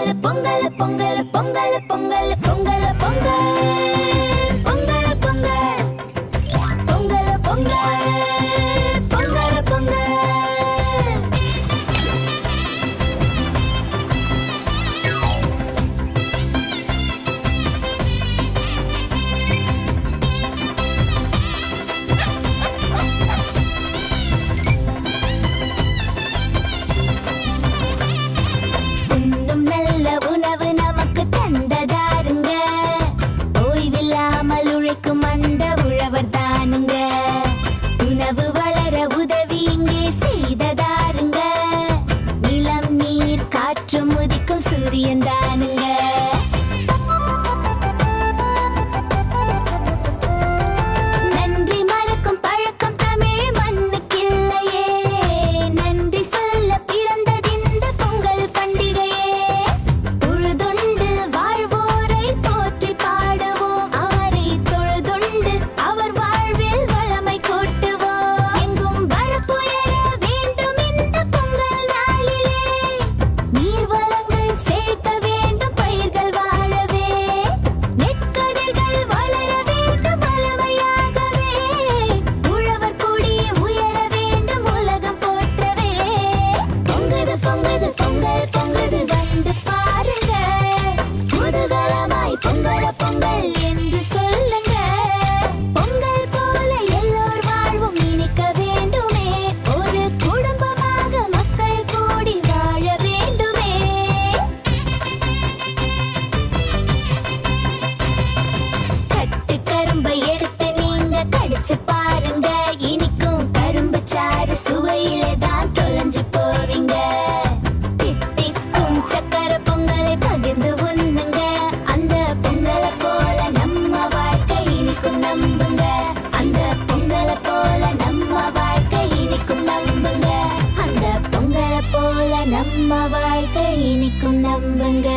பொங்கல் பொங்கல் பொங்கல் பொங்கல் பொங்கல் பொங்கல் பொங்கல் பொங்கல் பொங்கல் பொங்கல் பொங்கல் பொங்கல். உண்ணும் நல்ல உணவு நமக்கு தந்ததாருங்க, ஓய்வில்லாமல் உழைக்கும் அந்த உழவர் தானுங்க. உணவு வளர உதவி இங்கே செய்ததாருங்க, நிலம் நீர் காற்று முதிக்கும் சூரியன் தானுங்க. நன்றி மறக்கும் பழக்கம் தமிழ் மண்ணுக்கில்லையே, நன்றி சொல்ல பிறந்ததிந்த பொங்கல் பண்டிகையே. உழுதுண்டு வாழ்வோரை போற்றி பாடுவோம், அவரை தொழுதுண்டு அவர் வாழ்வில் வளமை கூட்டுவோம். எங்கும் வரப்புயர வேண்டும் இந்த பொங்கல் நாளிலே, நீர் வளங்கள் செழிக்க வேண்டும் பயிர்கள் வாழவே, நெற்கதிர்கள் வளர வேண்டும் வளமையாகவே, உழவர் குடி உயர வேண்டும் உலகம் போற்றவே. பொங்குது பொங்குது பொங்கல் பொங்குது வந்து பாருங்க, குதூகலமாய் பொங்கல பொங்கல் என்று சொல்லுங்க. பொங்கல் போல எல்லோர் வாழ்வும் இனிக்க வேண்டுமே, ஒரு குடும்பமாக மக்கள் கூடி வாழ வேண்டுமே. கட்டு கரும்பை எடுத்து நீங்க கடிச்சு பாருங்க, இனிக்கும் கரும்பு சாறு சுவையிலே தான் தொலைஞ்சு போவீங்க. தித்திக்கும் சக்கரை பொங்கலை பகிர்ந்து உண்ணுங்க, அந்த பொங்கலை போல நம்ம வாழ்க்கை இனிக்கும் நம்புங்க. அந்த பொங்கலை போல நம்ம வாழ்க்கை இனிக்கும் நம்புங்க. அந்த பொங்கலை போல நம்ம வாழ்க்கை இனிக்கும் நம்புங்க.